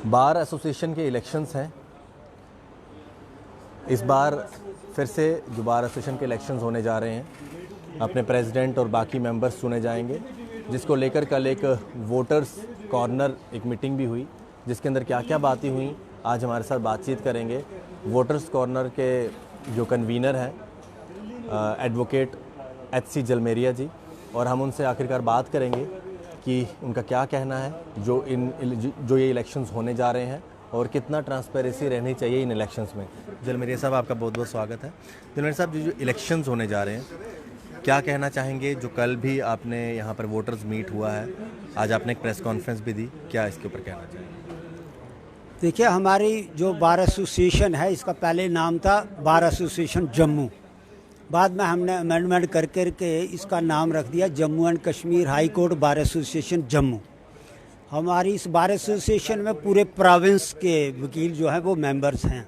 Bar association के elections हैं। इस बार फिर से जो बार एसोसिएशन के इलेक्शंस होने जा रहे हैं, अपने प्रेसिडेंट और बाकी मेंबर्स चुने जाएंगे, जिसको लेकर कल एक वोटर्स कॉर्नर एक मीटिंग भी हुई, जिसके अंदर क्या क्या बातें हुई आज हमारे साथ बातचीत करेंगे। वोटर्स कॉर्नर के जो कन्वीनर हैं एडवोकेट HC जलमेरिया जी, और हम उनसे आखिरकार बात करेंगे कि उनका क्या कहना है जो ये इलेक्शंस होने जा रहे हैं और कितना ट्रांसपेरेंसी रहनी चाहिए इन इलेक्शंस में। जलमेरिया साहब, आपका बहुत बहुत स्वागत है। जलमेरिया साहब, जो इलेक्शंस होने जा रहे हैं, क्या कहना चाहेंगे? जो कल भी आपने यहाँ पर वोटर्स मीट हुआ है, आज आपने एक प्रेस कॉन्फ्रेंस भी दी, क्या इसके ऊपर कहना चाहेंगे? देखिए, हमारी जो बार एसोसिएशन है, इसका पहले नाम था बार एसोसिएशन जम्मू। बाद में हमने अमेंडमेंट करके इसका नाम रख दिया Jammu and Kashmir high court bar association Jammu. हमारी इस बार एसोसिएशन में पूरे प्रोविंस के वकील जो हैं वो मेंबर्स हैं।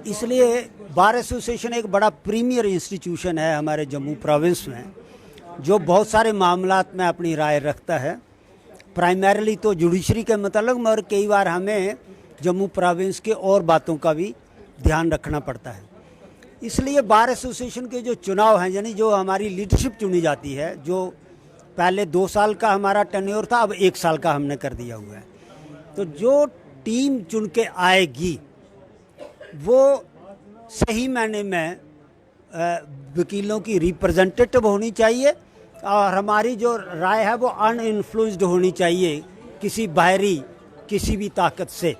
इसलिए बार एसोसिएशन एक बड़ा प्रीमियर इंस्टीट्यूशन है हमारे जम्मू प्रोविंस में, जो बहुत सारे मामलात में अपनी राय रखता है। प्राइमरीली तो जुडिशरी के मतलब, मगर कई बार हमें जम्मू प्रोविंस के और बातों का भी ध्यान रखना पड़ता है। इसलिए बार एसोसिएशन के जो चुनाव हैं, यानी जो हमारी लीडरशिप चुनी जाती है, जो पहले 2 साल का हमारा टेन्योर था, अब 1 साल का हमने कर दिया हुआ है। तो जो टीम चुन के आएगी वो सही मायने में वकीलों की रिप्रेजेंटेटिव होनी चाहिए, और हमारी जो राय है वो अनइन्फ्लुएंस्ड होनी चाहिए किसी बाहरी किसी भी ताकत से।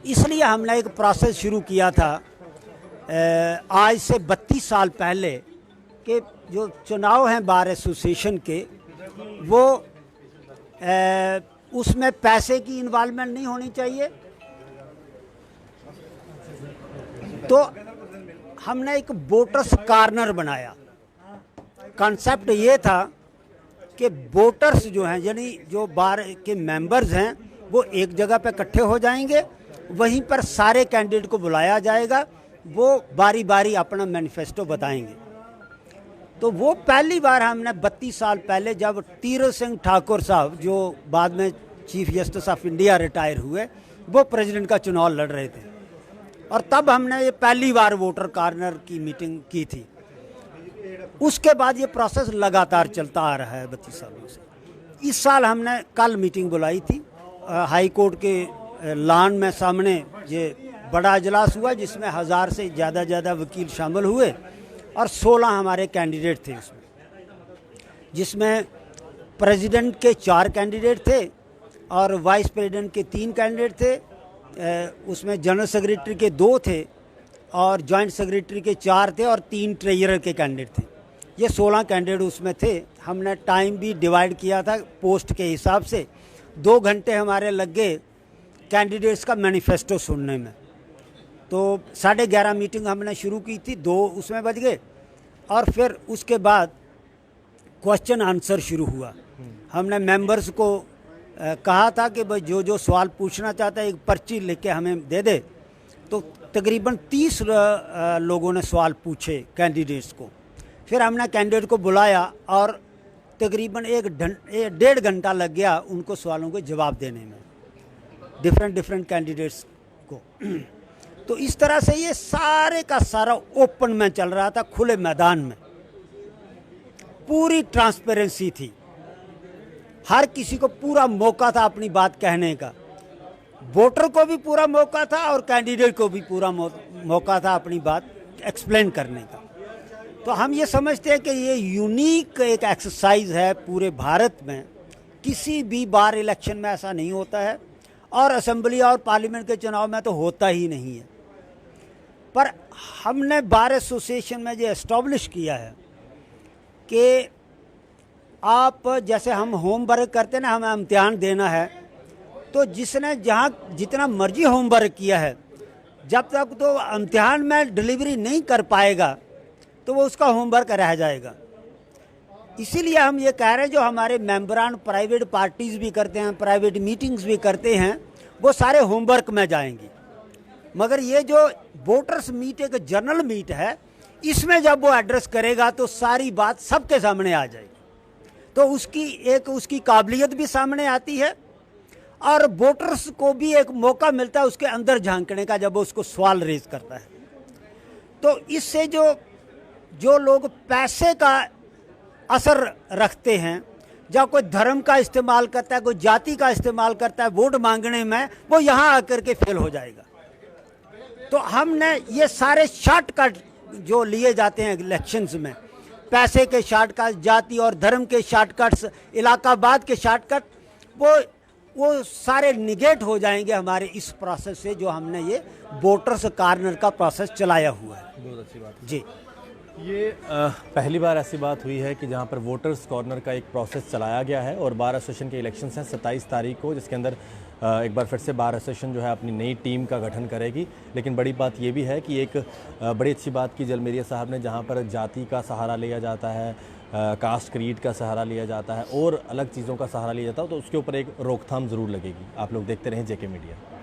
इसलिए हमने एक प्रोसेस शुरू किया था आज से 32 साल पहले कि जो चुनाव हैं बार एसोसिएशन के, वो उसमें पैसे की इन्वॉल्वमेंट नहीं होनी चाहिए। तो हमने एक वोटर्स कॉर्नर बनाया। कॉन्सेप्ट ये था कि वोटर्स जो हैं, यानी जो बार के मेंबर्स हैं, वो एक जगह पे इकट्ठे हो जाएंगे, वहीं पर सारे कैंडिडेट को बुलाया जाएगा, वो बारी बारी अपना मैनिफेस्टो बताएंगे। तो वो पहली बार हमने 32 साल पहले, जब तीरथ सिंह ठाकुर साहब, जो बाद में chief justice of India retire हुए, वो प्रेसिडेंट का चुनाव लड़ रहे थे, और तब हमने ये पहली बार वोटर कॉर्नर की मीटिंग की थी। उसके बाद ये प्रोसेस लगातार चलता आ रहा है 32 सालों से। इस साल हमने कल मीटिंग बुलाई थी हाई कोर्ट के लॉन में, सामने ये बड़ा अजलास हुआ जिसमें 1000 से ज़्यादा वकील शामिल हुए, और 16 हमारे कैंडिडेट थे उसमें, जिसमें प्रेसिडेंट के 4 कैंडिडेट थे और वाइस प्रेसिडेंट के 3 कैंडिडेट थे। उसमें जनरल सेक्रेटरी के 2 थे और जॉइंट सेक्रेटरी के 4 थे और 3 ट्रेजरर के कैंडिडेट थे। ये 16 कैंडिडेट उसमें थे। हमने टाइम भी डिवाइड किया था पोस्ट के हिसाब से। 2 घंटे हमारे लग गए कैंडिडेट्स का मैनिफेस्टो सुनने में। तो 11:30 मीटिंग हमने शुरू की थी, 2 उसमें बज गए, और फिर उसके बाद क्वेश्चन आंसर शुरू हुआ। हमने मेंबर्स को कहा था कि भाई जो सवाल पूछना चाहता है एक पर्ची लेके हमें दे दे। तो तकरीबन 30 लोगों ने सवाल पूछे कैंडिडेट्स को। फिर हमने कैंडिडेट को बुलाया और तकरीबन 1.5 घंटा लग गया उनको सवालों के जवाब देने में, डिफरेंट कैंडिडेट्स को। तो इस तरह से ये सारे का सारा ओपन में चल रहा था, खुले मैदान में, पूरी ट्रांसपेरेंसी थी, हर किसी को पूरा मौका था अपनी बात कहने का। वोटर को भी पूरा मौका था और कैंडिडेट को भी पूरा मौका था अपनी बात एक्सप्लेन करने का। तो हम ये समझते हैं कि ये यूनिक एक एक्सरसाइज है पूरे भारत में, किसी भी बार इलेक्शन में ऐसा नहीं होता है, और असेंबली और पार्लियामेंट के चुनाव में तो होता ही नहीं है। पर हमने बार एसोसिएशन में ये एस्टैब्लिश किया है कि आप, जैसे हम होमवर्क करते हैं ना, हमें इम्तिहान देना है, तो जिसने जहाँ जितना मर्जी होमवर्क किया है, जब तक तो इम्तिहान में डिलीवरी नहीं कर पाएगा तो वो उसका होमवर्क रह जाएगा। इसीलिए हम ये कह रहे हैं, जो हमारे मेंबरान प्राइवेट पार्टीज़ भी करते हैं, प्राइवेट मीटिंग्स भी करते हैं, वो सारे होमवर्क में जाएंगी। मगर ये जो वोटर्स मीट एक जनरल मीट है, इसमें जब वो एड्रेस करेगा तो सारी बात सबके सामने आ जाएगी। तो उसकी काबिलियत भी सामने आती है और वोटर्स को भी एक मौका मिलता है उसके अंदर झांकने का जब वो उसको सवाल रेज करता है। तो इससे जो लोग पैसे का असर रखते हैं, जब कोई धर्म का इस्तेमाल करता है, कोई जाति का इस्तेमाल करता है वोट मांगने में, वो यहाँ आकर के फेल हो जाएगा। तो हमने ये सारे शॉर्टकट जो लिए जाते हैं इलेक्शंस में, पैसे के शॉर्टकट, जाति और धर्म के शॉर्टकट्स, इलाकाबाद के शॉर्टकट, वो सारे निगेट हो जाएंगे हमारे इस प्रोसेस से जो हमने ये वोटर्स कॉर्नर का प्रोसेस चलाया हुआ है। बहुत अच्छी बात जी, ये पहली बार ऐसी बात हुई है कि जहाँ पर वोटर्स कॉर्नर का एक प्रोसेस चलाया गया है और बार एसोसिएशन के इलेक्शंस हैं 27 तारीख को, जिसके अंदर एक बार फिर से बार एसोसिएशन जो है अपनी नई टीम का गठन करेगी। लेकिन बड़ी बात ये भी है कि एक बड़ी अच्छी बात की जलमेरिया साहब ने, जहाँ पर जाति का सहारा लिया जाता है, कास्ट क्रीड का सहारा लिया जाता है और अलग चीज़ों का सहारा लिया जाता है, तो उसके ऊपर एक रोकथाम ज़रूर लगेगी। आप लोग देखते रहें जेके मीडिया।